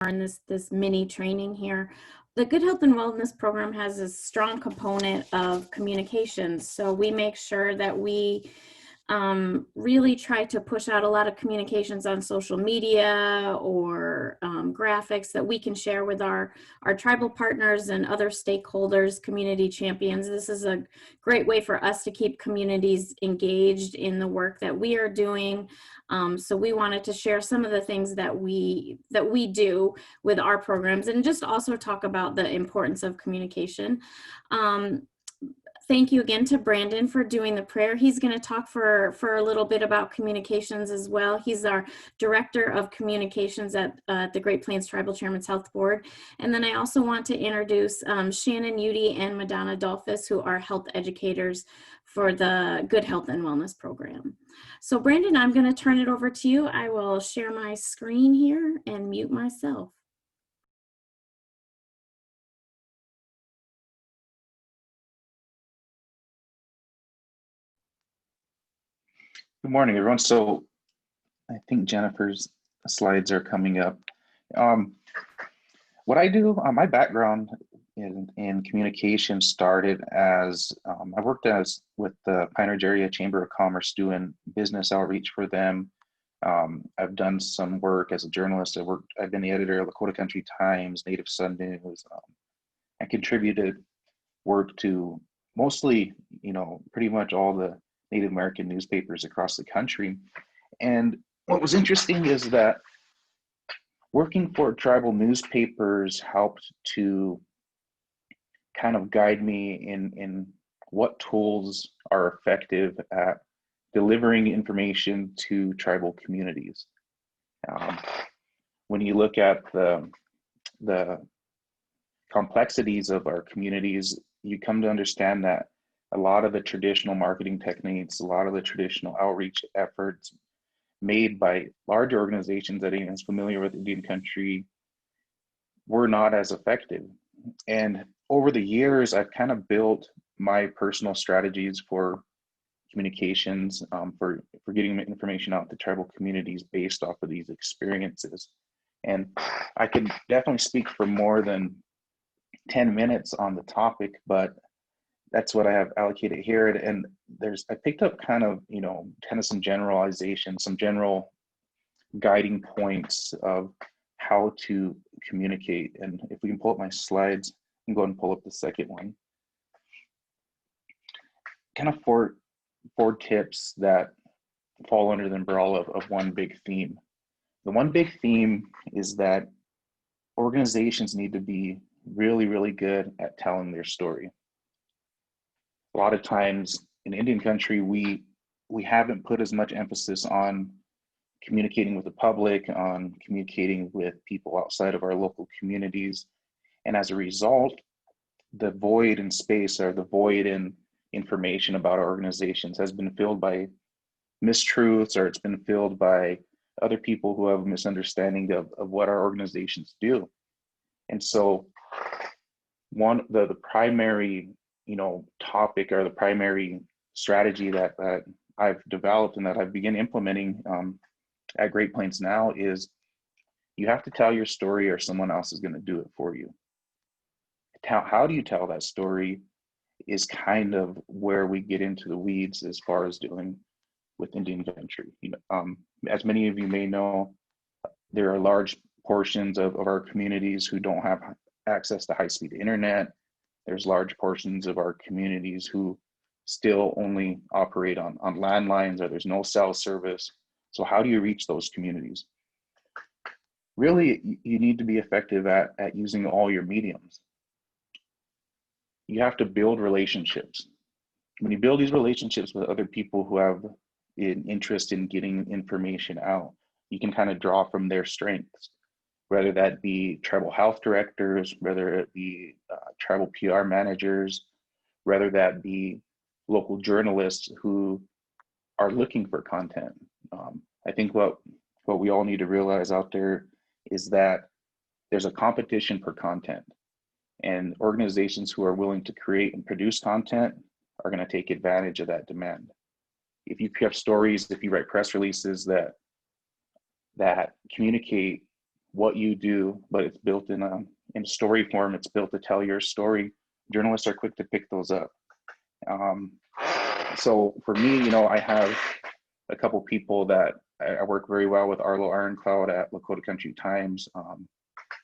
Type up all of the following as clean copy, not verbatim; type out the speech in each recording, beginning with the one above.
in this mini training here. The Good Health and Wellness program has a strong component of communications. So we make sure that we really try to push out a lot of communications on social media or graphics that we can share with our tribal partners and other stakeholders, community champions. This is a great way for us to keep communities engaged in the work that we are doing. So we wanted to share some of the things that we do with our programs, and just also talk about the importance of communication. Thank you again to Brandon for doing the prayer. He's going to talk for a little bit about communications as well. He's our Director of Communications at the Great Plains Tribal Chairman's Health Board. And then I also want to introduce Shannon Udy and Madonna Dolphus, who are health educators for the Good Health and Wellness program. So Brandon, I'm going to turn it over to you. I will share my screen here and mute myself. Good morning, everyone. So I think Jennifer's slides are coming up. What I do, my background in communication started as, I worked with the Pine Ridge Area Chamber of Commerce doing business outreach for them. I've done some work as a journalist. I've been the editor of Lakota Country Times, Native Sun News. I contributed work to mostly, pretty much all the Native American newspapers across the country. And what was interesting is that working for tribal newspapers helped to kind of guide me in what tools are effective at delivering information to tribal communities. When you look at the complexities of our communities, you come to understand that a lot of the traditional marketing techniques, a lot of the traditional outreach efforts made by large organizations that ain't as familiar with Indian country were not as effective. And over the years, I've kind of built my personal strategies for communications, for getting information out to tribal communities based off of these experiences. And I can definitely speak for more than 10 minutes on the topic, but that's what I have allocated here. And I picked up kind of some generalization, some general guiding points of how to communicate. And if we can pull up my slides, and go ahead and pull up the second one. Kind of four tips that fall under the umbrella of one big theme. The one big theme is that organizations need to be really, really good at telling their story. A lot of times in Indian country, we haven't put as much emphasis on communicating with the public, on communicating with people outside of our local communities. And as a result, the void in space, or the void in information about our organizations, has been filled by mistruths, or it's been filled by other people who have a misunderstanding of what our organizations do. And so the primary topic, or the primary strategy that I've developed and that I've begun implementing at Great Plains now is you have to tell your story, or someone else is going to do it for you. How do you tell that story is kind of where we get into the weeds as far as dealing with Indian country. As many of you may know, there are large portions of our communities who don't have access to high-speed internet. There's large portions of our communities who still only operate on landlines, or there's no cell service. So how do you reach those communities? Really, you need to be effective at using all your mediums. You have to build relationships. When you build these relationships with other people who have an interest in getting information out, you can kind of draw from their strengths, whether that be tribal health directors, whether it be tribal PR managers, whether that be local journalists who are looking for content. I think what we all need to realize out there is that there's a competition for content, and organizations who are willing to create and produce content are going to take advantage of that demand. If you have stories, if you write press releases that communicate what you do, but it's built in story form. It's built to tell your story. Journalists are quick to pick those up. So for me, I have a couple people that I work very well with. Arlo Ironcloud at Lakota Country Times.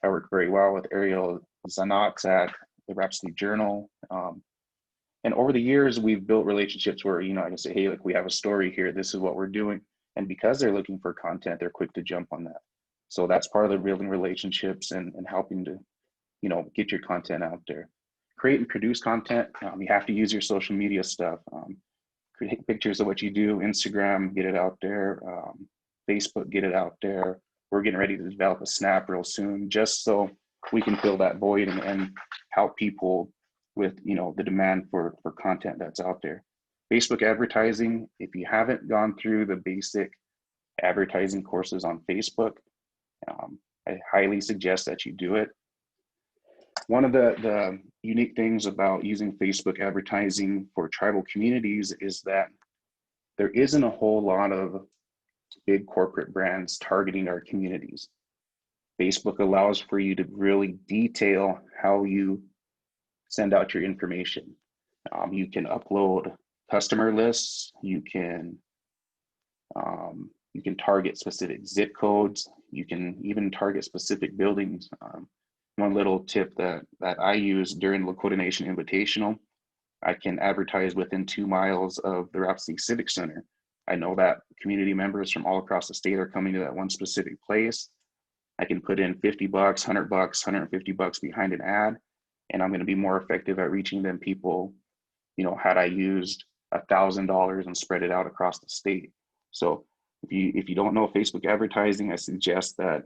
I work very well with Ariel Zanox at the Rhapsody Journal. And over the years, we've built relationships where, I can say, hey, look, we have a story here. This is what we're doing. And because they're looking for content, they're quick to jump on that. So that's part of the building relationships and helping to, get your content out there. Create and produce content. You have to use your social media stuff. Create pictures of what you do, Instagram, get it out there. Facebook, get it out there. We're getting ready to develop a Snap real soon, just so we can fill that void and help people with the demand for content that's out there. Facebook advertising, if you haven't gone through the basic advertising courses on Facebook, I highly suggest that you do it. One of the unique things about using Facebook advertising for tribal communities is that there isn't a whole lot of big corporate brands targeting our communities. Facebook allows for you to really detail how you send out your information. You can upload customer lists. You can target specific zip codes. You can even target specific buildings. One little tip that I use during Lakota Nation Invitational, I can advertise within 2 miles of the Rhapsody Civic Center. I know that community members from all across the state are coming to that one specific place. I can put in $50, $100, $150 behind an ad, and I'm going to be more effective at reaching them people, had I used $1,000 and spread it out across the state. So if you don't know Facebook advertising, I suggest that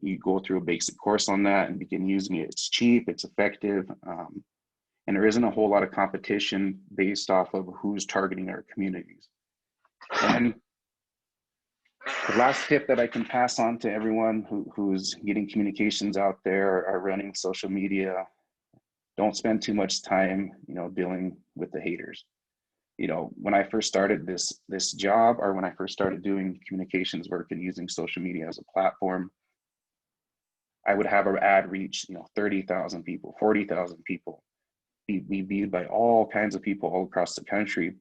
you go through a basic course on that and begin using it. It's cheap, it's effective, and there isn't a whole lot of competition based off of who's targeting our communities. And the last tip that I can pass on to everyone who's getting communications out there or running social media, don't spend too much time, dealing with the haters. When I first started this job, or when I first started doing communications work and using social media as a platform, I would have an ad reach, 30,000 people, 40,000 people, be viewed by all kinds of people all across the country.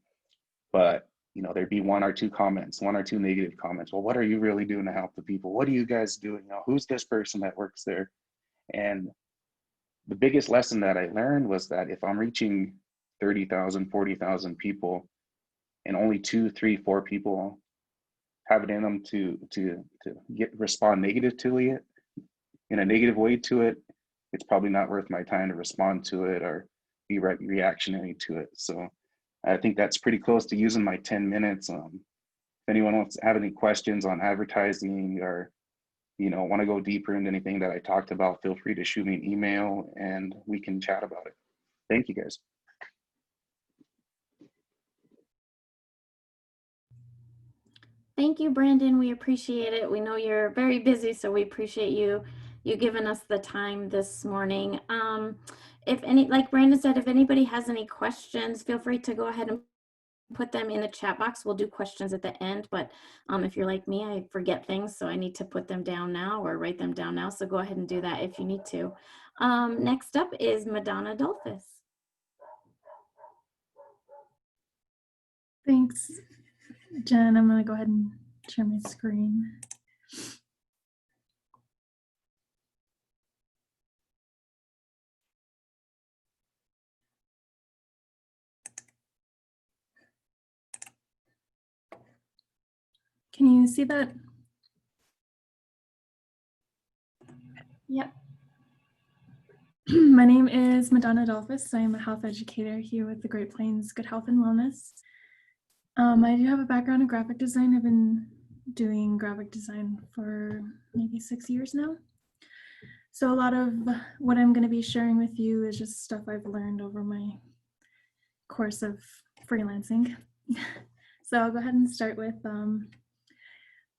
But there'd be one or two negative comments. Well, what are you really doing to help the people? What are you guys doing? Who's this person that works there? And the biggest lesson that I learned was that if I'm reaching 30,000, 40,000 people, and only 2, 3, 4 people have it in them to respond negative to it, in a negative way to it, it's probably not worth my time to respond to it or be reactionary to it. So I think that's pretty close to using my 10 minutes. If anyone wants to have any questions on advertising or want to go deeper into anything that I talked about, feel free to shoot me an email and we can chat about it. Thank you, guys. Thank you, Brandon. We appreciate it. We know you're very busy, so we appreciate you giving us the time this morning. Like Brandon said, if anybody has any questions, feel free to go ahead and put them in the chat box. We'll do questions at the end, but if you're like me, I forget things, so I need to put them down now or write them down now. So go ahead and do that if you need to. Next up is Madonna Dolphus. Thanks, Jen. I'm gonna go ahead and share my screen. Can you see that? Yep. My name is Madonna Dolphus. I am a health educator here with the Great Plains Good Health and Wellness. I do have a background in graphic design. I've been doing graphic design for maybe 6 years now. So a lot of what I'm going to be sharing with you is just stuff I've learned over my course of freelancing. So I'll go ahead and start with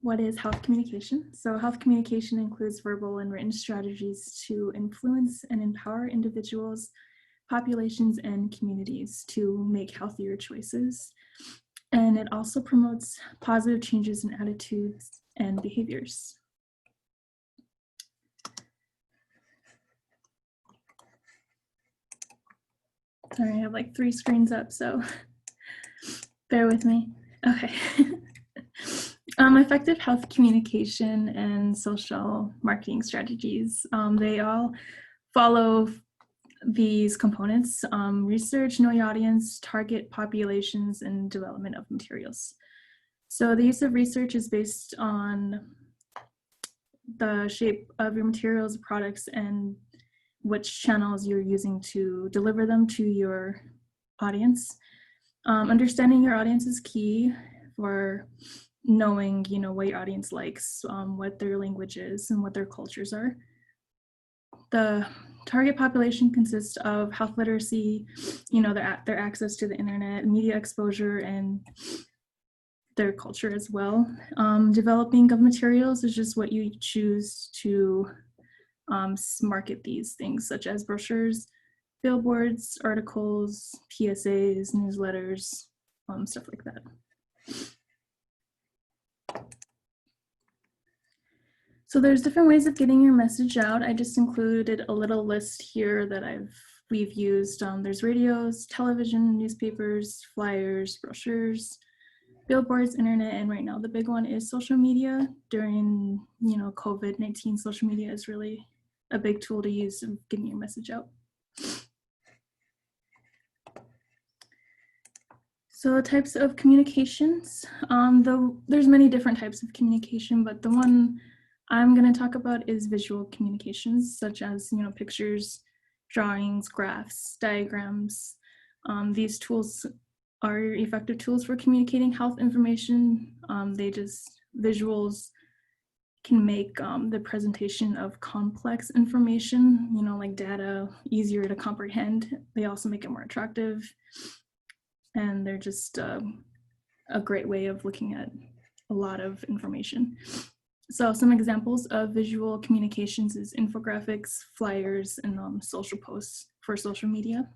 what is health communication. So health communication includes verbal and written strategies to influence and empower individuals, populations, and communities to make healthier choices. And it also promotes positive changes in attitudes and behaviors. Sorry, I have like 3 screens up, so bear with me. Okay. Effective health communication and social marketing strategies. They all follow these components: research, know your audience, target populations, and development of materials. So the use of research is based on the shape of your materials, products, and which channels you're using to deliver them to your audience. Understanding your audience is key for knowing, what your audience likes, what their language is, and what their cultures are. The target population consists of health literacy, their access to the internet, media exposure, and their culture as well. Developing of materials is just what you choose to market these things, such as brochures, billboards, articles, PSAs, newsletters, stuff like that. So there's different ways of getting your message out. I just included a little list here that we've used. There's radios, television, newspapers, flyers, brochures, billboards, internet, and right now the big one is social media. During COVID-19, social media is really a big tool to use in getting your message out. So types of communications, there's many different types of communication, but the one I'm going to talk about is visual communications, such as pictures, drawings, graphs, diagrams. These tools are effective tools for communicating health information. Visuals can make the presentation of complex information, like data, easier to comprehend. They also make it more attractive, and they're just a great way of looking at a lot of information. So some examples of visual communications is infographics, flyers, and social posts for social media.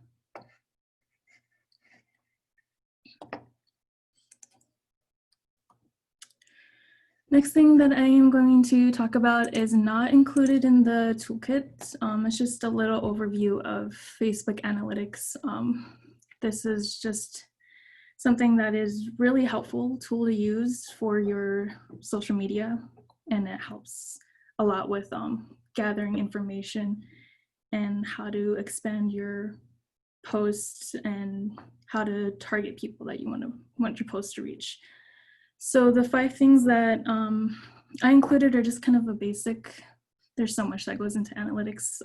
Next thing that I am going to talk about is not included in the toolkit. It's just a little overview of Facebook analytics. This is just something that is really helpful tool to use for your social media, and it helps a lot with gathering information and how to expand your posts and how to target people that you want your post to reach. So the 5 things that I included are just kind of a basic. There's so much that goes into analytics.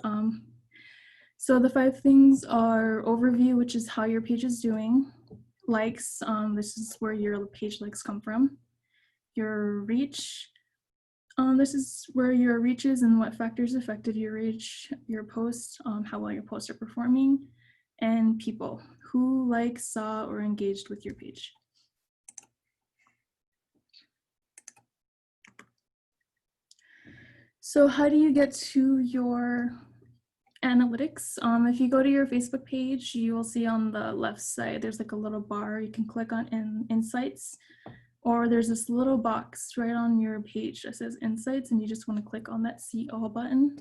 So the 5 things are overview, which is how your page is doing. Likes, this is where your page likes come from. Your reach, this is where your reach is and what factors affected your reach, your post, how well your posts are performing, and people, who liked, saw, or engaged with your page. So how do you get to your analytics? If you go to your Facebook page, you will see on the left side, there's like a little bar you can click on in Insights, or there's this little box right on your page that says Insights, and you just want to click on that See All button.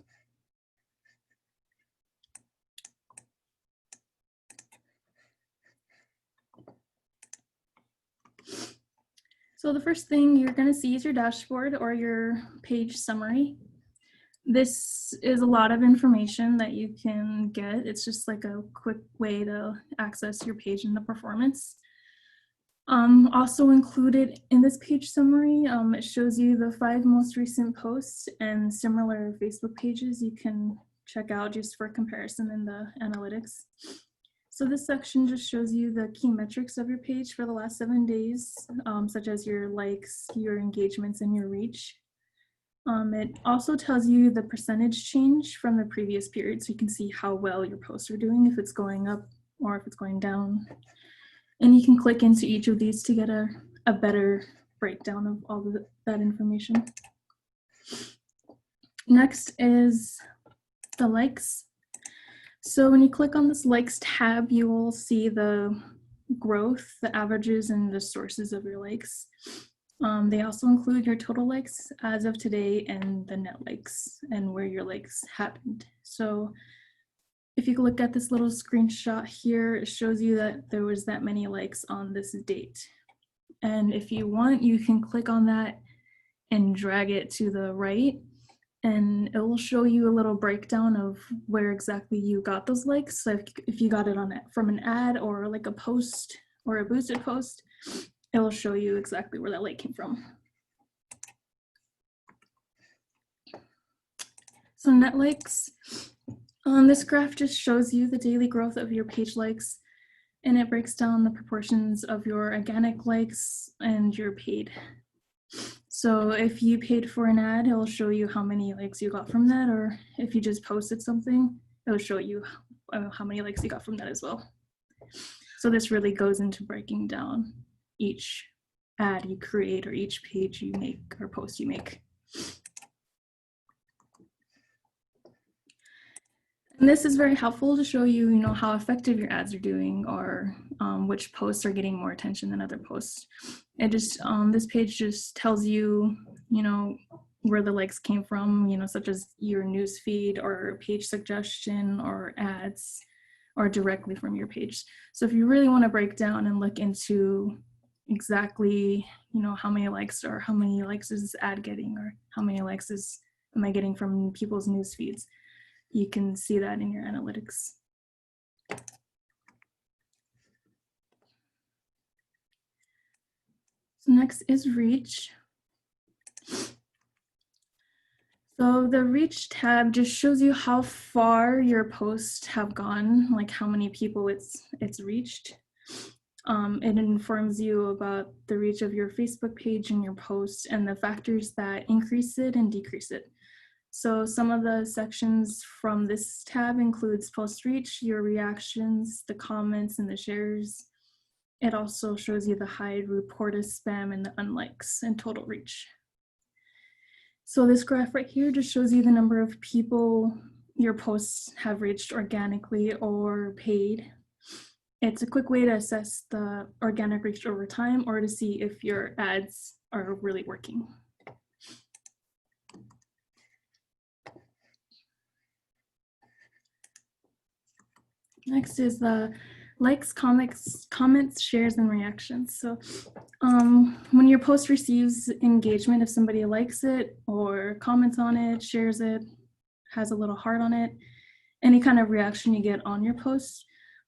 So the first thing you're going to see is your dashboard or your page summary. This is a lot of information that you can get. It's just like a quick way to access your page and the performance. Also included in this page summary, it shows you the 5 most recent posts and similar Facebook pages you can check out just for comparison in the analytics. So this section just shows you the key metrics of your page for the last 7 days, such as your likes, your engagements, and your reach. It also tells you the percentage change from the previous period, so you can see how well your posts are doing, if it's going up or if it's going down. And you can click into each of these to get a better breakdown of all of that information. Next is the likes. So when you click on this likes tab, you will see the growth, the averages, and the sources of your likes. They also include your total likes as of today and the net likes and where your likes happened. So if you look at this little screenshot here, it shows you that there was that many likes on this date. And if you want, you can click on that and drag it to the right, and it will show you a little breakdown of where exactly you got those likes. So if you got it from an ad or like a post or a boosted post, it will show you exactly where that like came from. So net likes, this graph just shows you the daily growth of your page likes, and it breaks down the proportions of your organic likes and your paid. So if you paid for an ad, it will show you how many likes you got from that, or if you just posted something, it will show you how many likes you got from that as well. So this really goes into breaking down each ad you create or each page you make or post you make. And this is very helpful to show you, how effective your ads are doing, or which posts are getting more attention than other posts. It just, this page just tells you, where the likes came from, such as your news feed or page suggestion or ads, or directly from your page. So if you really want to break down and look into exactly, how many likes or how many likes is this ad getting, or how many likes am I getting from people's news feeds, you can see that in your analytics. So next is reach. So the reach tab just shows you how far your posts have gone, like how many people it's reached. It informs you about the reach of your Facebook page and your post and the factors that increase it and decrease it. So some of the sections from this tab includes post reach, your reactions, the comments, and the shares. It also shows you the hide, report as spam, and the unlikes and total reach. So this graph right here just shows you the number of people your posts have reached organically or paid. It's a quick way to assess the organic reach over time, or to see if your ads are really working. Next is the likes, comments, shares, and reactions. So when your post receives engagement, if somebody likes it or comments on it, shares it, has a little heart on it, any kind of reaction you get on your post,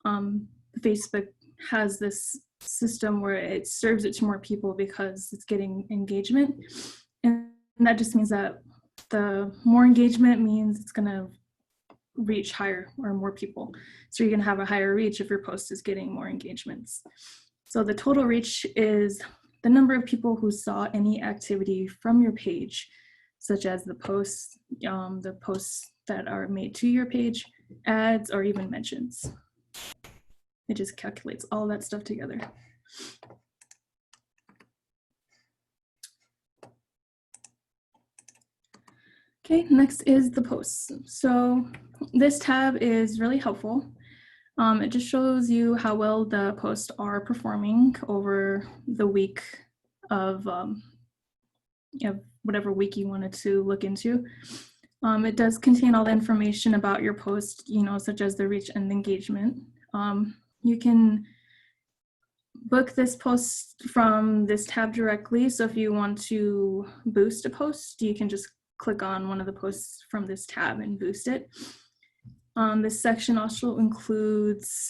Facebook has this system where it serves it to more people because it's getting engagement. And that just means that the more engagement means it's going to reach higher or more people. So you're going to have a higher reach if your post is getting more engagements. So the total reach is the number of people who saw any activity from your page, such as the posts that are made to your page, ads, or even mentions. It just calculates all that stuff together. Okay, next is the posts. So this tab is really helpful. It just shows you how well the posts are performing over the week of whatever week you wanted to look into. It does contain all the information about your post, such as the reach and engagement. You can book this post from this tab directly. So if you want to boost a post, you can just click on one of the posts from this tab and boost it. This section also includes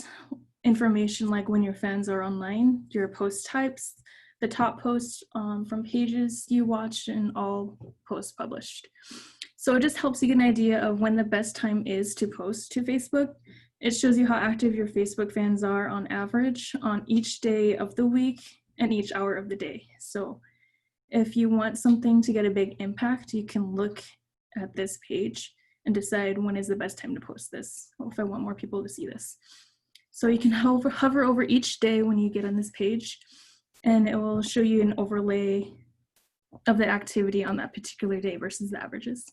information like when your fans are online, your post types, the top posts from pages you watched, and all posts published. So it just helps you get an idea of when the best time is to post to Facebook. It shows you how active your Facebook fans are on average on each day of the week and each hour of the day. So if you want something to get a big impact, you can look at this page and decide when is the best time to post this, or if I want more people to see this. So you can hover over each day when you get on this page, and it will show you an overlay of the activity on that particular day versus the averages.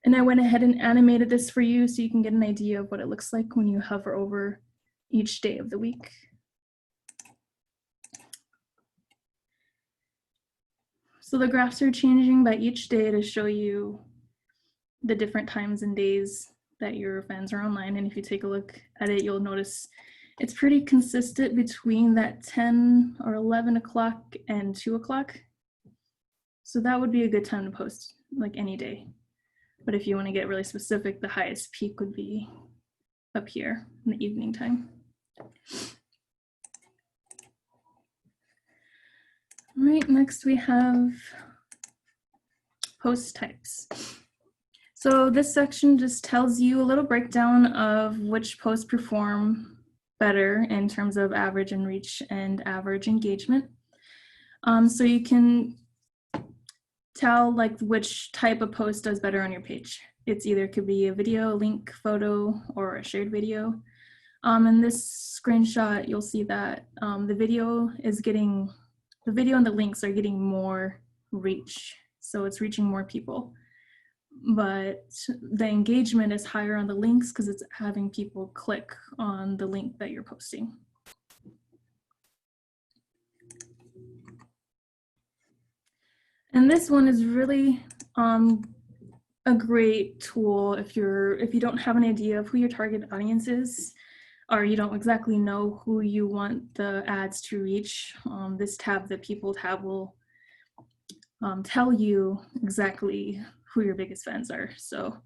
And I went ahead and animated this for you so you can get an idea of what it looks like when you hover over each day of the week. So the graphs are changing by each day to show you the different times and days that your fans are online. And if you take a look at it, you'll notice it's pretty consistent between that 10 or 11 o'clock and 2 o'clock. So that would be a good time to post, like any day. But if you want to get really specific, the highest peak would be up here in the evening time. All right, next we have post types. So this section just tells you a little breakdown of which posts perform better in terms of average and reach and average engagement. So you can tell like which type of post does better on your page. It's either could be a video, a link, photo, or a shared video. In this screenshot, you'll see that the video and the links are getting more reach. So it's reaching more people. But the engagement is higher on the links because it's having people click on the link that you're posting. And this one is really a great tool if you don't have an idea of who your target audience is, or you don't exactly know who you want the ads to reach. This tab, the People tab, will tell you exactly who your biggest fans are. So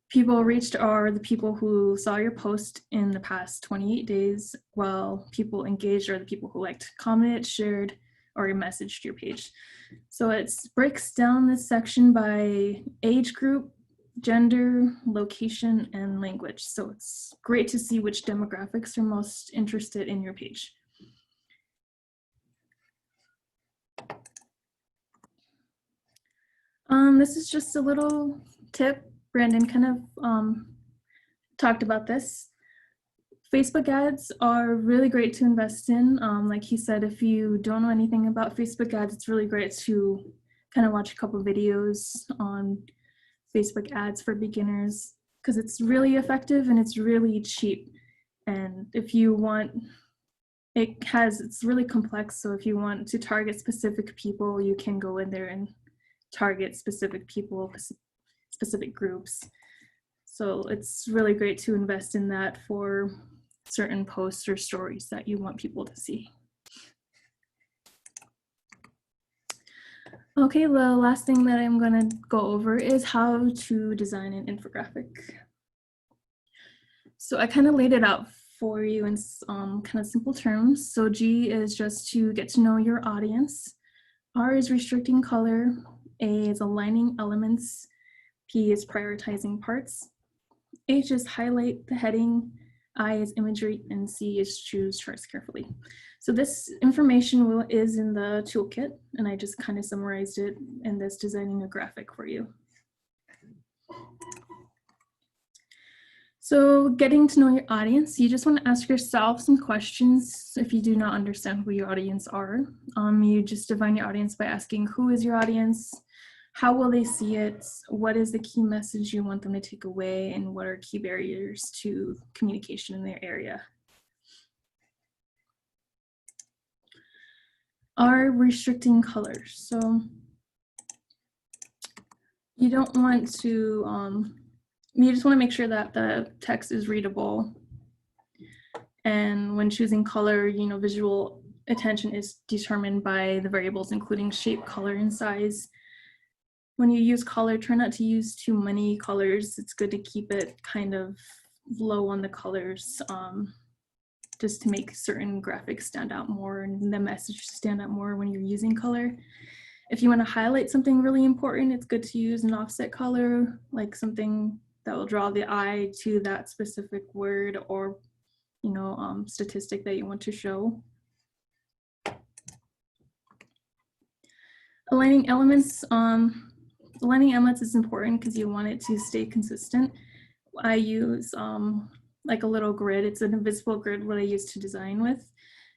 people reached are the people who saw your post in the past 28 days, while people engaged are the people who liked, commented, shared, or messaged your page. So it breaks down this section by age group, gender, location, and language. So it's great to see which demographics are most interested in your page. This is just a little tip. Brandon kind of talked about this. Facebook ads are really great to invest in. Like he said, if you don't know anything about Facebook ads, it's really great to kind of watch a couple videos on Facebook ads for beginners because it's really effective and it's really cheap. And if you want, it's really complex. So if you want to target specific people, you can go in there and target specific people, specific groups. So it's really great to invest in that for certain posts or stories that you want people to see. Okay, the last thing that I'm going to go over is how to design an infographic. So I kind of laid it out for you in kind of simple terms. So G is just to get to know your audience. R is restricting color. A is aligning elements. P is prioritizing parts. H is highlight the heading. I is imagery, and C is choose charts carefully. So this information is in the toolkit, and I just kind of summarized it in this designing a graphic for you. So getting to know your audience, you just want to ask yourself some questions if you do not understand who your audience are. You just define your audience by asking who is your audience, how will they see it, what is the key message you want them to take away, and what are key barriers to communication in their area. Are restricting colors. So you don't want to, you just want to make sure that the text is readable. And when choosing color, visual attention is determined by the variables, including shape, color, and size. When you use color, try not to use too many colors. It's good to keep it kind of low on the colors, just to make certain graphics stand out more and the message stand out more when you're using color. If you want to highlight something really important, it's good to use an offset color, like something that will draw the eye to that specific word or statistic that you want to show. Aligning elements. Aligning elements is important because you want it to stay consistent. I use like a little grid. It's an invisible grid what I use to design with.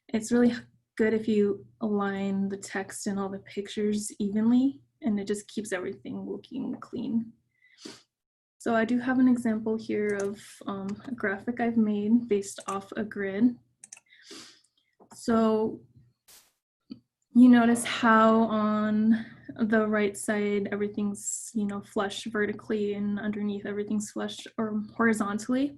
It's really good if you align the text and all the pictures evenly, and it just keeps everything looking clean. So I do have an example here of a graphic I've made based off a grid. So you notice how on the right side everything's, you know, flush vertically and underneath everything's flush or horizontally.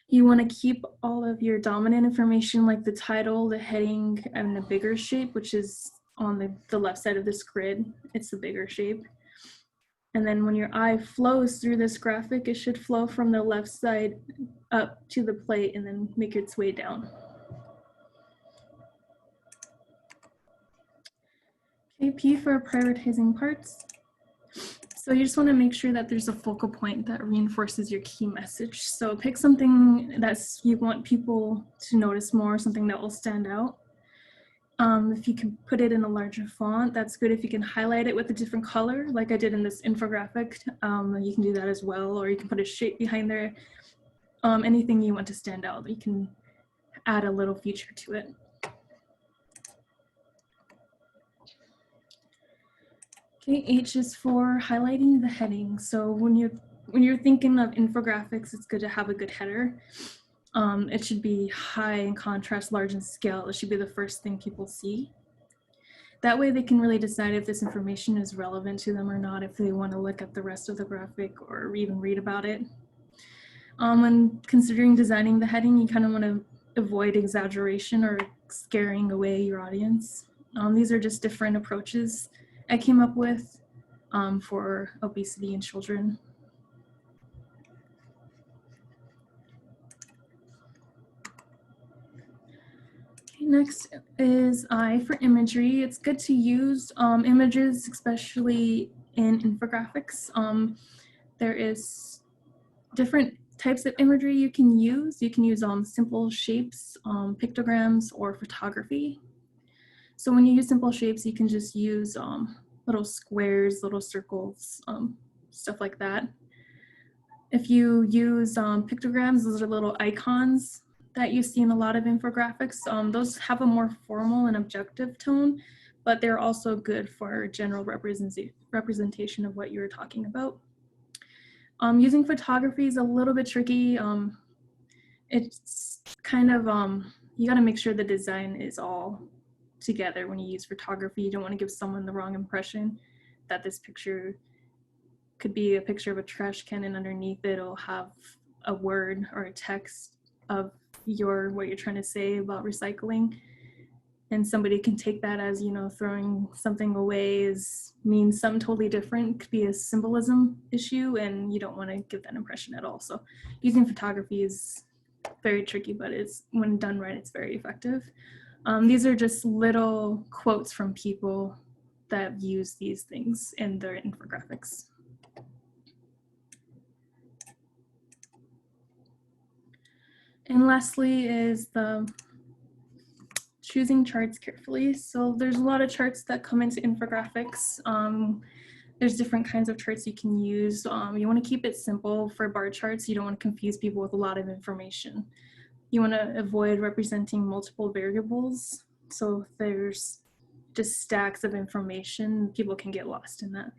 You want to keep all of your dominant information like the title, the heading, and the bigger shape, which is on the left side of this grid. It's the bigger shape. And then when your eye flows through this graphic, it should flow from the left side up to the plate and then make its way down. Okay, P for prioritizing parts. So you just want to make sure that there's a focal point that reinforces your key message. So pick something that's you want people to notice more, something that will stand out. If you can put it in a larger font, that's good. If you can highlight it with a different color, like I did in this infographic, you can do that as well, or you can put a shape behind there. Anything you want to stand out, you can add a little feature to it. Okay, H is for highlighting the heading. So when you're thinking of infographics, it's good to have a good header. It should be high in contrast, large in scale. It should be the first thing people see. That way they can really decide if this information is relevant to them or not, if they want to look at the rest of the graphic or even read about it. When considering designing the heading, you kind of want to avoid exaggeration or scaring away your audience. These are just different approaches I came up with for obesity in children. Okay, next is I for imagery. It's good to use images, especially in infographics. There is different types of imagery you can use. You can use simple shapes, pictograms, or photography. So when you use simple shapes, you can just use little squares, little circles, stuff like that. If you use pictograms, those are little icons that you see in a lot of infographics. Those have a more formal and objective tone, but they're also good for general representation of what you're talking about. Using photography is a little bit tricky. It's kind of, you gotta make sure the design is all together when you use photography. You don't want to give someone the wrong impression that this picture could be a picture of a trash can and underneath it'll have a word or a text of what you're trying to say about recycling. And somebody can take that as, you know, throwing something away means something totally different. It could be a symbolism issue and you don't want to give that impression at all. So using photography is very tricky, but when done right, it's very effective. These are just little quotes from people that use these things in their infographics. And lastly is the choosing charts carefully. So there's a lot of charts that come into infographics. There's different kinds of charts you can use. You want to keep it simple for bar charts. You don't want to confuse people with a lot of information. You want to avoid representing multiple variables. So if there's just stacks of information, people can get lost in that.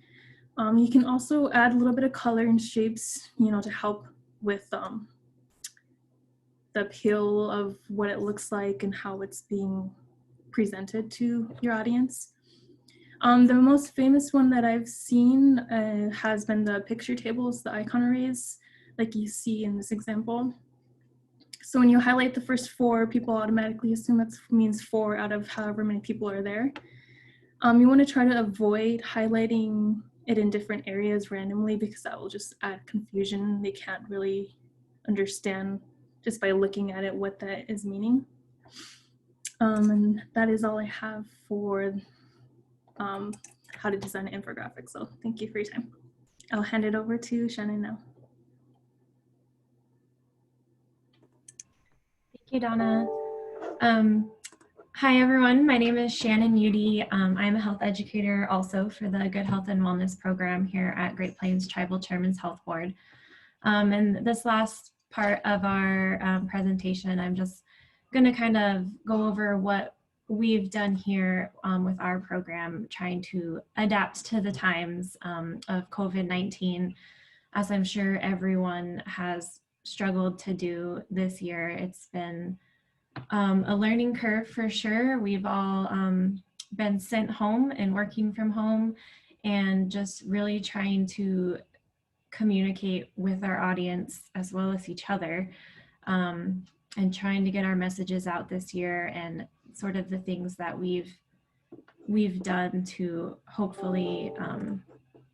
You can also add a little bit of color and shapes, you know, to help with the appeal of what it looks like and how it's being presented to your audience. The most famous one that I've seen has been the picture tables, the icon arrays, like you see in this example. So when you highlight the first 4, people automatically assume that means 4 out of however many people are there. You want to try to avoid highlighting it in different areas randomly because that will just add confusion. They can't really understand just by looking at it what that is meaning. And that is all I have for how to design an infographic. So thank you for your time. I'll hand it over to Shannon now. Thank you, Donna. Hi, everyone. My name is Shannon Udy. I'm a health educator also for the Good Health and Wellness program here at Great Plains Tribal Chairman's Health Board. And this last part of our presentation, I'm just going to kind of go over what we've done here with our program, trying to adapt to the times of COVID-19, as I'm sure everyone has struggled to do this year. It's been a learning curve for sure. We've all been sent home and working from home, and just really trying to communicate with our audience as well as each other, and trying to get our messages out this year, and sort of the things that we've done to hopefully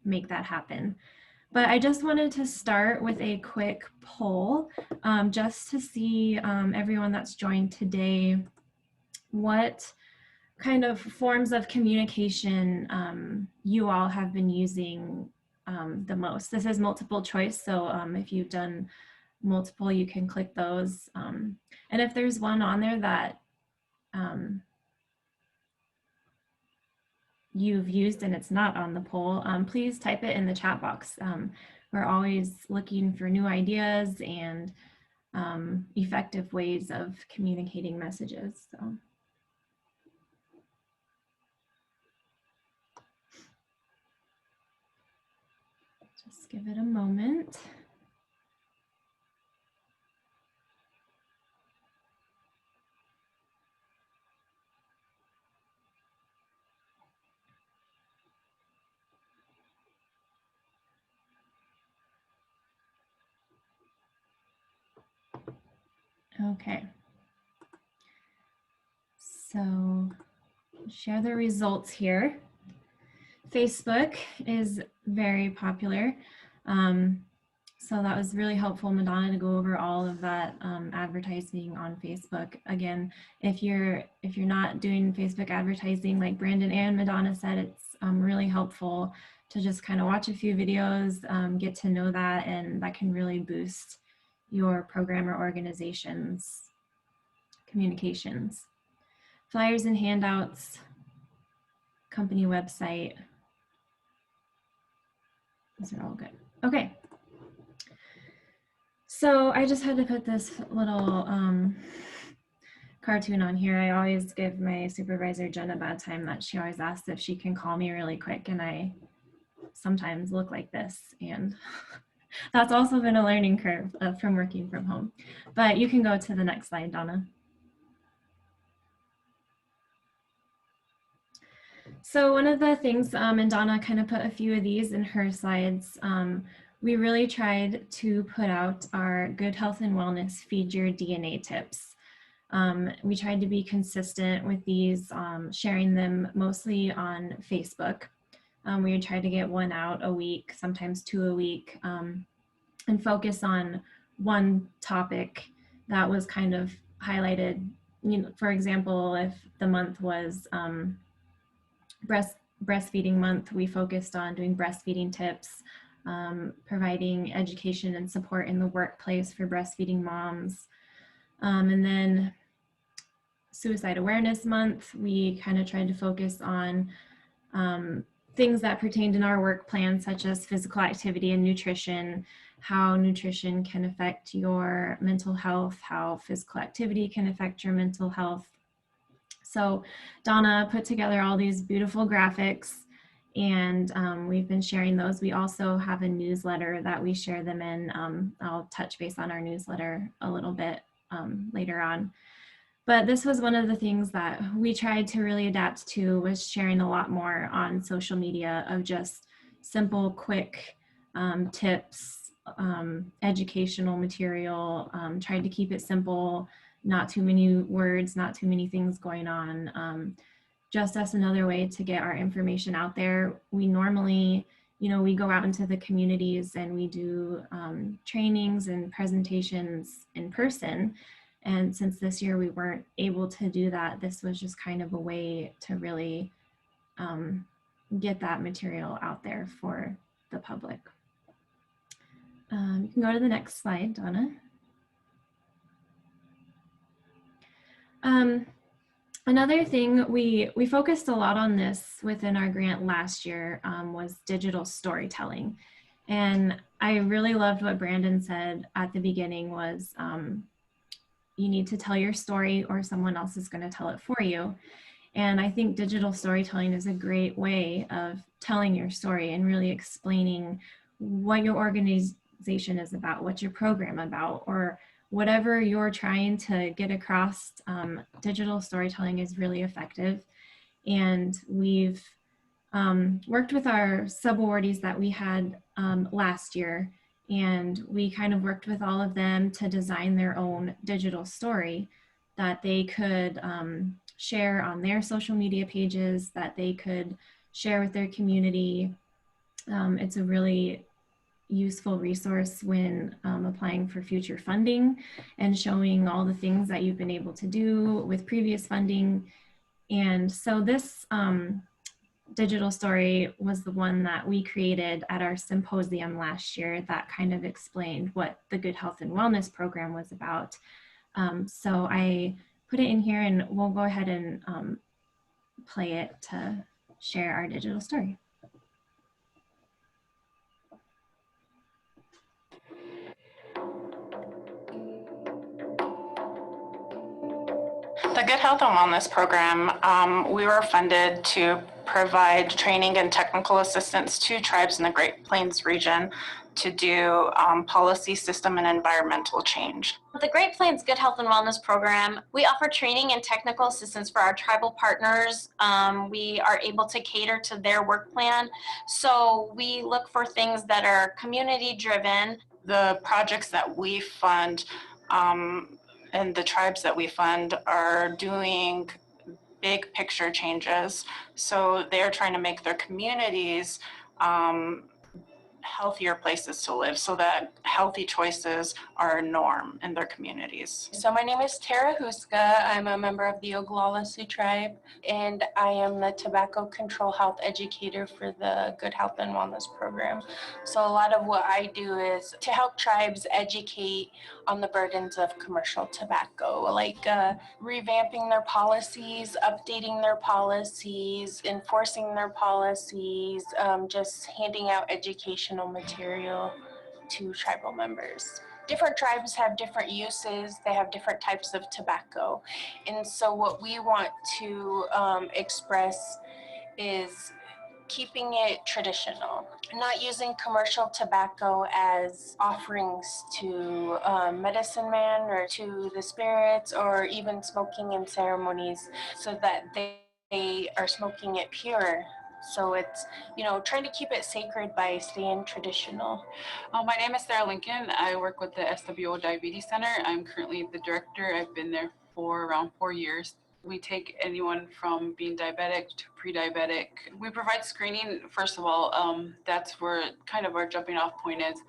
make that happen. But I just wanted to start with a quick poll, just to see everyone that's joined today, what kind of forms of communication you all have been using the most. This is multiple choice, so if you've done multiple, you can click those. And if there's one on there that you've used and it's not on the poll, please type it in the chat box. We're always looking for new ideas and effective ways of communicating messages. So. Just give it a moment. Okay. So share the results here. Facebook is very popular. So that was really helpful, Madonna, to go over all of that advertising on Facebook. Again, if you're not doing Facebook advertising, like Brandon and Madonna said, it's really helpful to just kind of watch a few videos, get to know that, and that can really boost your program or organization's communications. Flyers and handouts, company website. Those are all good. Okay. So I just had to put this little cartoon on here. I always give my supervisor Jen a bad time that she always asks if she can call me really quick, and I sometimes look like this, and that's also been a learning curve from working from home. But you can go to the next slide, Donna. So one of the things, and Donna kind of put a few of these in her slides, we really tried to put out our Good Health and Wellness Feed Your DNA tips. We tried to be consistent with these, sharing them mostly on Facebook. We would try to get one out a week, sometimes two a week, and focus on one topic that was kind of highlighted. You know, for example, if the month was breastfeeding month, we focused on doing breastfeeding tips, providing education and support in the workplace for breastfeeding moms. And then Suicide Awareness Month, we kind of tried to focus on things that pertained in our work plan, such as physical activity and nutrition, how nutrition can affect your mental health, how physical activity can affect your mental health. So Donna put together all these beautiful graphics, and we've been sharing those. We also have a newsletter that we share them in. I'll touch base on our newsletter a little bit later on. But this was one of the things that we tried to really adapt to, was sharing a lot more on social media of just simple, quick tips, educational material, tried to keep it simple, not too many words, not too many things going on, just as another way to get our information out there. We normally, you know, we go out into the communities and we do trainings and presentations in person. And since this year we weren't able to do that, this was just kind of a way to really get that material out there for the public. You can go to the next slide, Donna. Another thing, we focused a lot on this within our grant last year, was digital storytelling. And I really loved what Brandon said at the beginning was, you need to tell your story or someone else is going to tell it for you. And I think digital storytelling is a great way of telling your story and really explaining what your organization is about, what's your program about, or whatever you're trying to get across. Digital storytelling is really effective. And we've worked with our subawardees that we had last year, and we kind of worked with all of them to design their own digital story that they could share on their social media pages, that they could share with their community. It's a really useful resource when applying for future funding and showing all the things that you've been able to do with previous funding. And so this digital story was the one that we created at our symposium last year that kind of explained what the Good Health and Wellness program was about. So I put it in here, and we'll go ahead and play it to share our digital story. The Good Health and Wellness program, we were funded to provide training and technical assistance to tribes in the Great Plains region to do policy, system, and environmental change. The Great Plains Good Health and Wellness program, we offer training and technical assistance for our tribal partners. We are able to cater to their work plan. So we look for things that are community driven. The projects that we fund and the tribes that we fund are doing big picture changes. So they're trying to make their communities healthier places to live so that healthy choices are a norm in their communities. So my name is Tara Huska. I'm a member of the Oglala Sioux tribe, and I am the tobacco control health educator for the Good Health and Wellness program. So a lot of what I do is to help tribes educate on the burdens of commercial tobacco, like revamping their policies, updating their policies, enforcing their policies, just handing out educational material to tribal members. Different tribes have different uses, they have different types of tobacco. And so what we want to express is keeping it traditional, not using commercial tobacco as offerings to medicine man or to the spirits, or even smoking in ceremonies, so that they are smoking it pure. So it's, trying to keep it sacred by staying traditional. My name is Sarah Lincoln. I work with the SWO Diabetes Center. I'm currently the director. I've been there for around 4 years. We take anyone from being diabetic to pre-diabetic. We provide screening, first of all. That's where kind of our jumping off point is.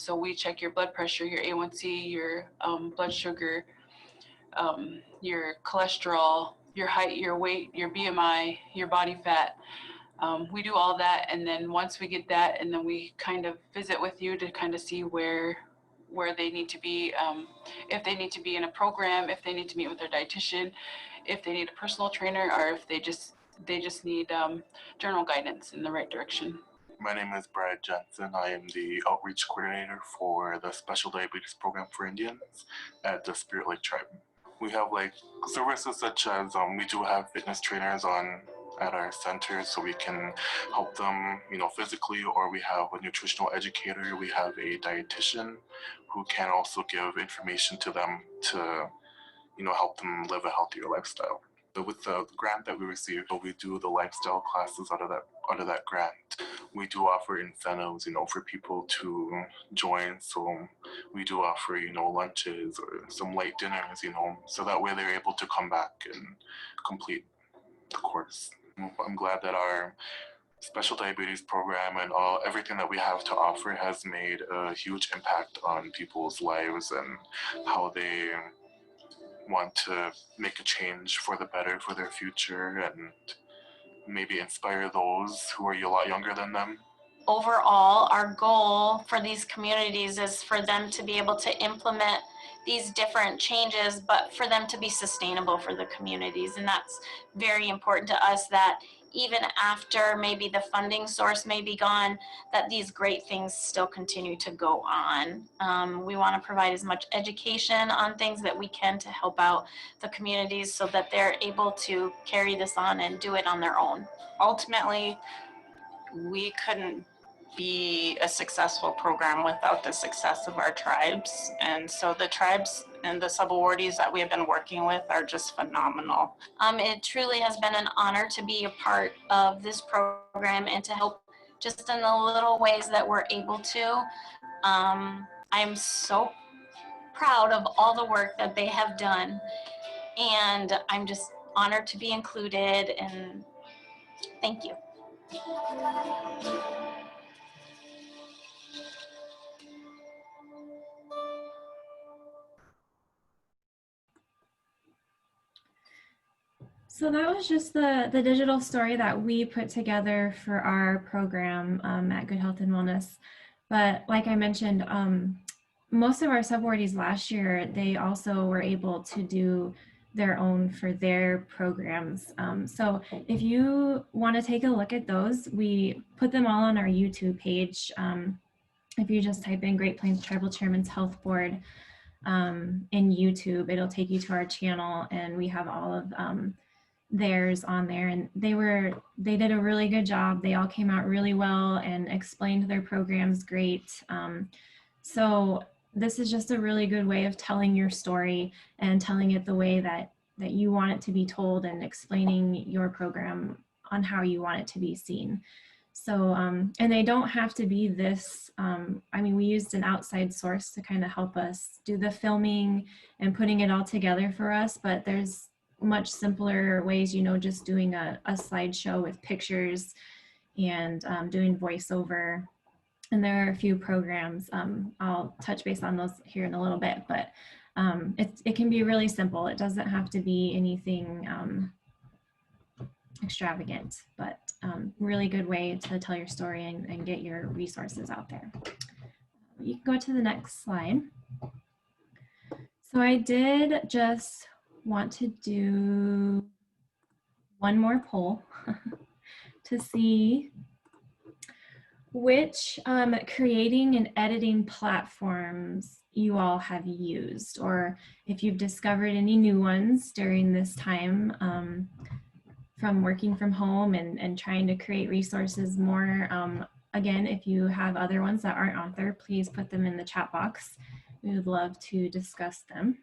So we check your blood pressure, your A1C, your blood sugar, your cholesterol, your height, your weight, your BMI, your body fat. We do all that, and then once we get that, and then we kind of visit with you to kind of see where they need to be, if they need to be in a program, if they need to meet with their dietitian, if they need a personal trainer, or if they just need general guidance in the right direction. My name is Brad Jensen. I am the outreach coordinator for the Special Diabetes Program for Indians at the Spirit Lake Tribe. We have services such as we do have fitness trainers at our center, so we can help them, physically, or we have a nutritional educator, we have a dietitian who can also give information to them to, help them live a healthier lifestyle. But with the grant that we received, we do the lifestyle classes out of that grant. We do offer incentives, for people to join. So we do offer, lunches or some light dinners, so that way they're able to come back and complete the course. I'm glad that our special diabetes program and everything that we have to offer has made a huge impact on people's lives and how they want to make a change for the better for their future, and maybe inspire those who are a lot younger than them. Overall, our goal for these communities is for them to be able to implement these different changes, but for them to be sustainable for the communities. And that's very important to us, that even after maybe the funding source may be gone, that these great things still continue to go on. We want to provide as much education on things that we can to help out the communities so that they're able to carry this on and do it on their own. Ultimately, we couldn't be a successful program without the success of our tribes. And so the tribes and the subawardees that we have been working with are just phenomenal. It truly has been an honor to be a part of this program and to help just in the little ways that we're able to. I'm so proud of all the work that they have done, and I'm just honored to be included, and thank you. So that was just the digital story that we put together for our program at Good Health and Wellness. But like I mentioned, most of our subawardees last year, they also were able to do their own for their programs. So if you want to take a look at those, we put them all on our YouTube page. If you just type in Great Plains Tribal Chairman's Health Board in YouTube, it'll take you to our channel, and we have all of theirs on there, and they did a really good job. They all came out really well and explained their programs great. So this is just a really good way of telling your story and telling it the way that you want it to be told, and explaining your program on how you want it to be seen. So, and they don't have to be this, I mean, we used an outside source to kind of help us do the filming and putting it all together for us, but there's much simpler ways, you know, just doing a slideshow with pictures and doing voiceover. And there are a few programs, I'll touch base on those here in a little bit, but it can be really simple. It doesn't have to be anything extravagant, but really good way to tell your story and get your resources out there. You can go to the next slide. So I did just want to do one more poll to see which creating and editing platforms you all have used, or if you've discovered any new ones during this time from working from home and trying to create resources more. Again, if you have other ones that aren't out there, please put them in the chat box. We would love to discuss them.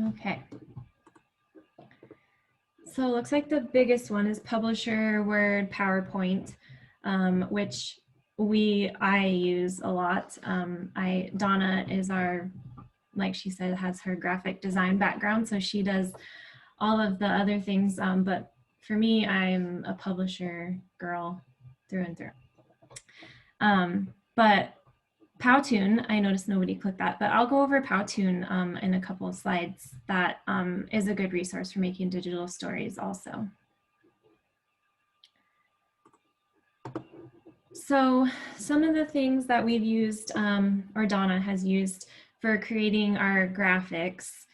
Okay. So it looks like the biggest one is Publisher, Word, PowerPoint, which I use a lot. Donna is our, like she said, has her graphic design background, so she does all of the other things. But for me, I'm a Publisher girl through and through. But Powtoon, I noticed nobody clicked that, but I'll go over Powtoon in a couple of slides. That is a good resource for making digital stories also. So some of the things that we've used, or Donna has used for creating our graphics,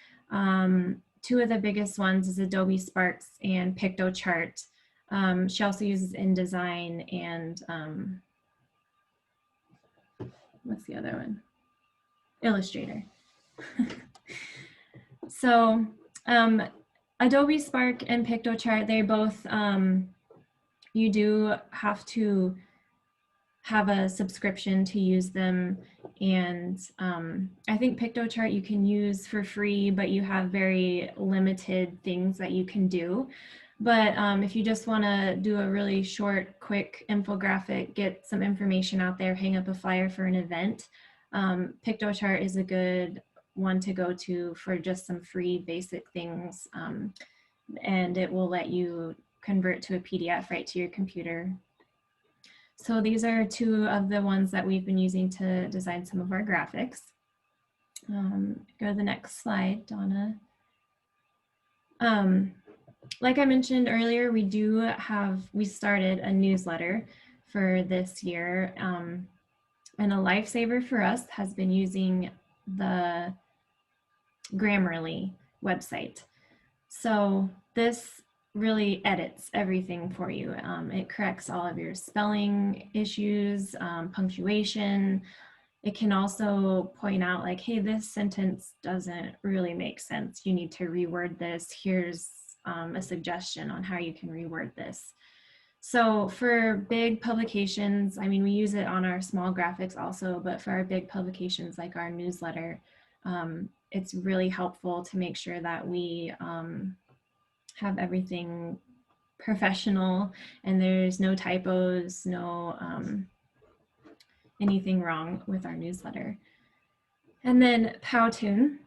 two of the biggest ones is Adobe Sparks and PictoChart. She also uses InDesign and what's the other one? Illustrator. So Adobe Spark and PictoChart, they both, you do have to have a subscription to use them. And I think PictoChart you can use for free, but you have very limited things that you can do. But if you just want to do a really short, quick infographic, get some information out there, hang up a flyer for an event, PictoChart is a good one to go to for just some free basic things. And it will let you convert to a PDF right to your computer. So these are two of the ones that we've been using to design some of our graphics. Go to the next slide, Donna. Like I mentioned earlier, we started a newsletter for this year, and a lifesaver for us has been using the Grammarly website. So this really edits everything for you. It corrects all of your spelling issues, punctuation. It can also point out like, hey, this sentence doesn't really make sense. You need to reword this. Here's a suggestion on how you can reword this. So for big publications, I mean, we use it on our small graphics also, but for our big publications like our newsletter, it's really helpful to make sure that we have everything professional and there's no typos, no anything wrong with our newsletter. And then Powtoon,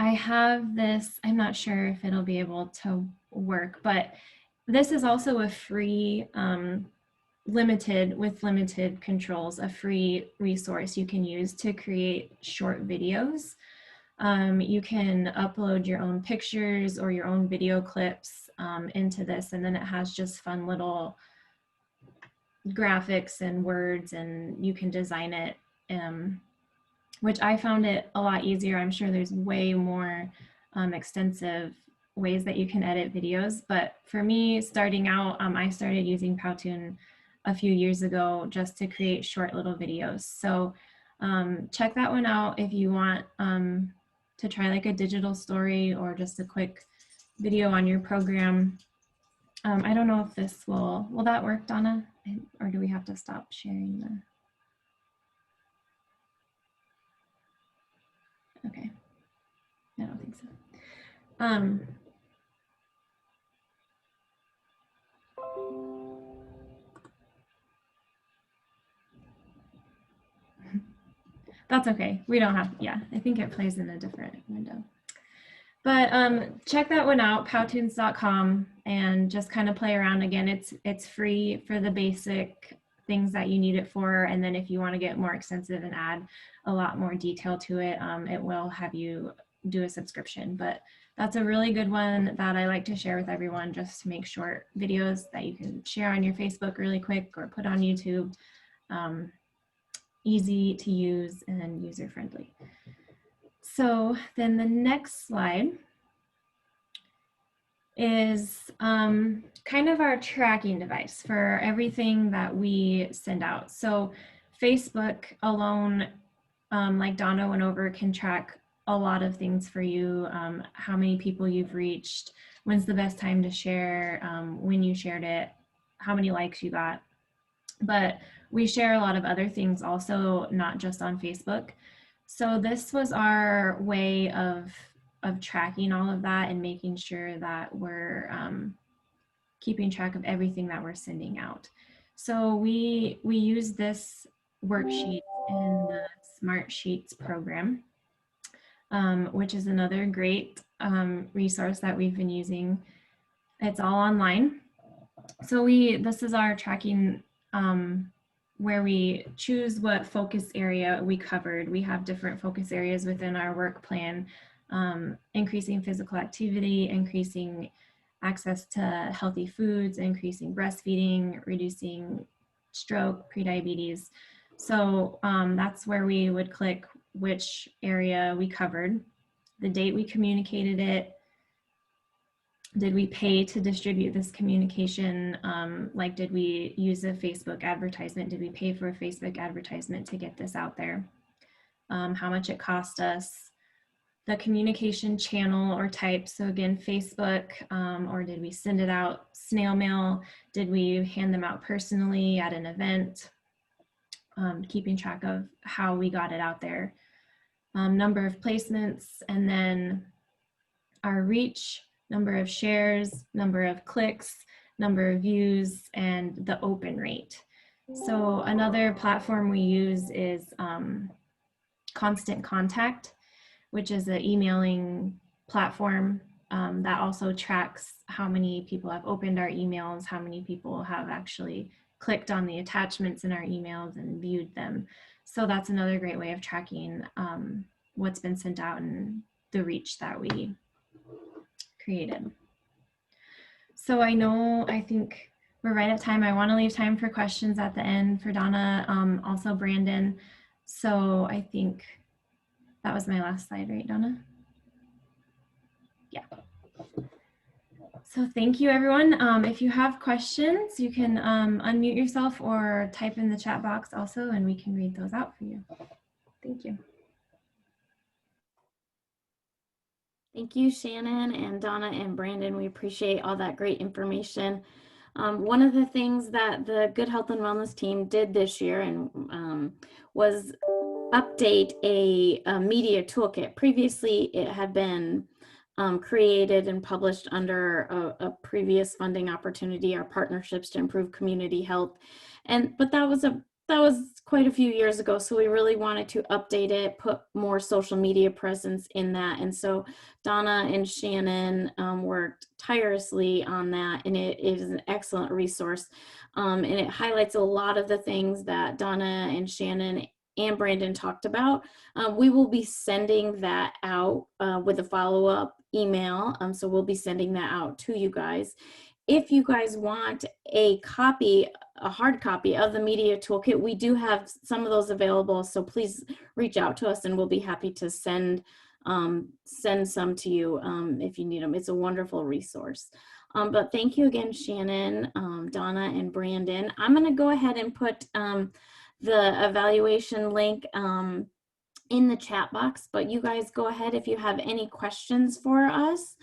I have this, I'm not sure if it'll be able to work, but this is also a free, limited controls, a free resource you can use to create short videos. You can upload your own pictures or your own video clips into this, and then it has just fun little graphics and words, and you can design it, which I found it a lot easier. I'm sure there's way more extensive ways that you can edit videos, but for me, starting out, I started using Powtoon a few years ago just to create short little videos. So check that one out if you want to try like a digital story or just a quick video on your program. I don't know if this will that work, Donna? Or do we have to stop sharing the? Okay, I don't think so. That's okay. We don't have, yeah, I think it plays in a different window. But check that one out, powtoons.com, and just kind of play around. Again, it's free for the basic things that you need it for. And then if you want to get more extensive and add a lot more detail to it, it will have you do a subscription. But that's a really good one that I like to share with everyone, just to make short videos that you can share on your Facebook really quick or put on YouTube. Easy to use and user-friendly. So then the next slide is kind of our tracking device for everything that we send out. So Facebook alone, like Donna went over, can track a lot of things for you, how many people you've reached, when's the best time to share, when you shared it, how many likes you got. But we share a lot of other things also, not just on Facebook. So this was our way of tracking all of that and making sure that we're keeping track of everything that we're sending out. So we use this worksheet in the Smart Sheets program, which is another great resource that we've been using. It's all online. So this is our tracking where we choose what focus area we covered. We have different focus areas within our work plan, increasing physical activity, increasing access to healthy foods, increasing breastfeeding, reducing stroke, prediabetes. So that's where we would click which area we covered, the date we communicated it, did we pay to distribute this communication? Like, did we use a Facebook advertisement? Did we pay for a Facebook advertisement to get this out there? How much it cost us? The communication channel or type. So again, Facebook, or did we send it out snail mail? Did we hand them out personally at an event? Keeping track of how we got it out there. Number of placements, and then our reach, number of shares, number of clicks, number of views, and the open rate. So another platform we use is Constant Contact, which is an emailing platform that also tracks how many people have opened our emails, how many people have actually clicked on the attachments in our emails and viewed them. So that's another great way of tracking what's been sent out and the reach that we created. So I think we're right at time. I want to leave time for questions at the end for Donna, also Brandon. So I think That was my last slide, right, Donna? Yeah. So thank you, everyone. If you have questions, you can unmute yourself or type in the chat box also, and we can read those out for you. Thank you. Thank you, Shannon and Donna and Brandon. We appreciate all that great information. One of the things that the Good Health and Wellness team did this year and was update a media toolkit. Previously, it had been created and published under a previous funding opportunity, our partnerships to improve community health. But that was quite a few years ago. So we really wanted to update it, put more social media presence in that. And so Donna and Shannon worked tirelessly on that, and it is an excellent resource. And it highlights a lot of the things that Donna and Shannon and Brandon talked about. We will be sending that out with a follow-up email. So we'll be sending that out to you guys. If you guys want a copy, a hard copy of the Media Toolkit, we do have some of those available. So please reach out to us and we'll be happy to send some to you if you need them. It's a wonderful resource. But thank you again, Shannon, Donna, and Brandon. I'm going to go ahead and put the evaluation link in the chat box, but you guys go ahead if you have any questions for us,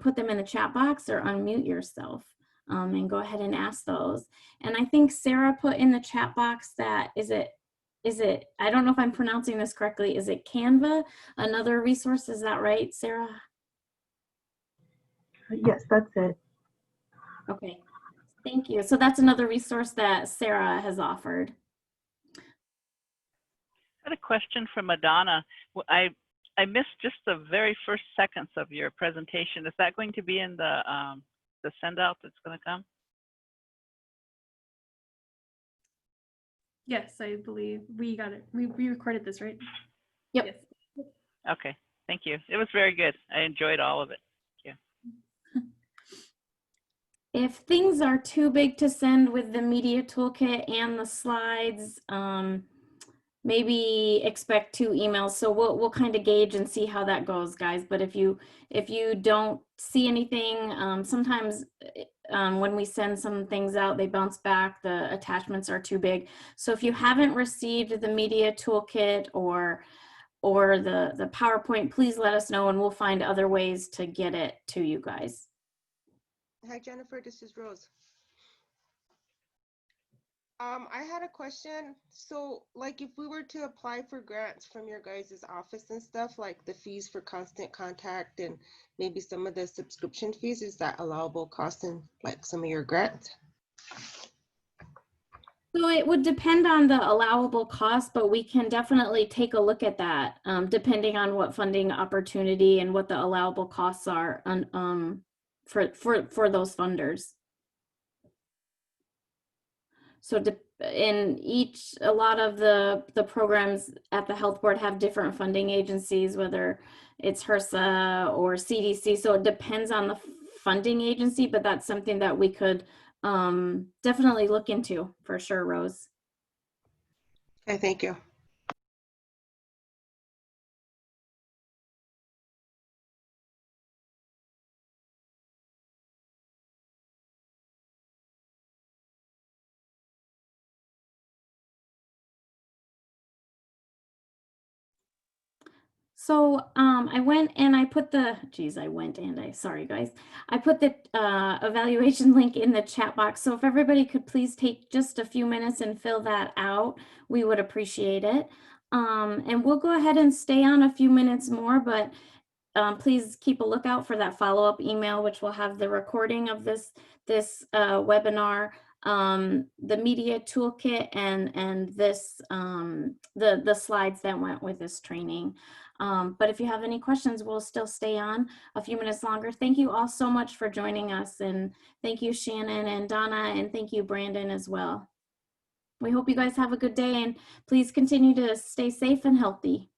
put them in the chat box or unmute yourself and go ahead and ask those. And I think Sarah put in the chat box that, is it, I don't know if I'm pronouncing this correctly, is it Canva, another resource, is that right, Sarah? Yes, that's it. Okay, thank you. So that's another resource that Sarah has offered. I had a question from Madonna. I missed just the very first seconds of your presentation. Is that going to be in the send out that's going to come? Yes, I believe we got it. We recorded this, right? Yep. Yes. Okay, thank you. It was very good. I enjoyed all of it. Thank you. If things are too big to send with the Media Toolkit and the slides, maybe expect 2 emails. So we'll kind of gauge and see how that goes, guys. But if you don't see anything, sometimes when we send some things out, they bounce back. The attachments are too big. So if you haven't received the Media Toolkit or the PowerPoint, please let us know and we'll find other ways to get it to you guys. Hi, Jennifer, this is Rose. I had a question. So like if we were to apply for grants from your guys' office and stuff, like the fees for constant contact and maybe some of the subscription fees, is that allowable cost in like some of your grants? So it would depend on the allowable cost, but we can definitely take a look at that depending on what funding opportunity and what the allowable costs are for those funders. So a lot of the programs at the health board have different funding agencies, whether it's HRSA or CDC. So it depends on the funding agency, but that's something that we could definitely look into for sure, Rose. Okay, thank you. So I went and I put the, sorry guys. I put the evaluation link in the chat box. So if everybody could please take just a few minutes and fill that out, we would appreciate it. And we'll go ahead and stay on a few minutes more, but please keep a lookout for that follow-up email, which will have the recording of this webinar, the Media Toolkit, and this the slides that went with this training. But if you have any questions, we'll still stay on a few minutes longer. Thank you all so much for joining us, and thank you Shannon and Donna, and thank you Brandon as well. We hope you guys have a good day, and please continue to stay safe and healthy.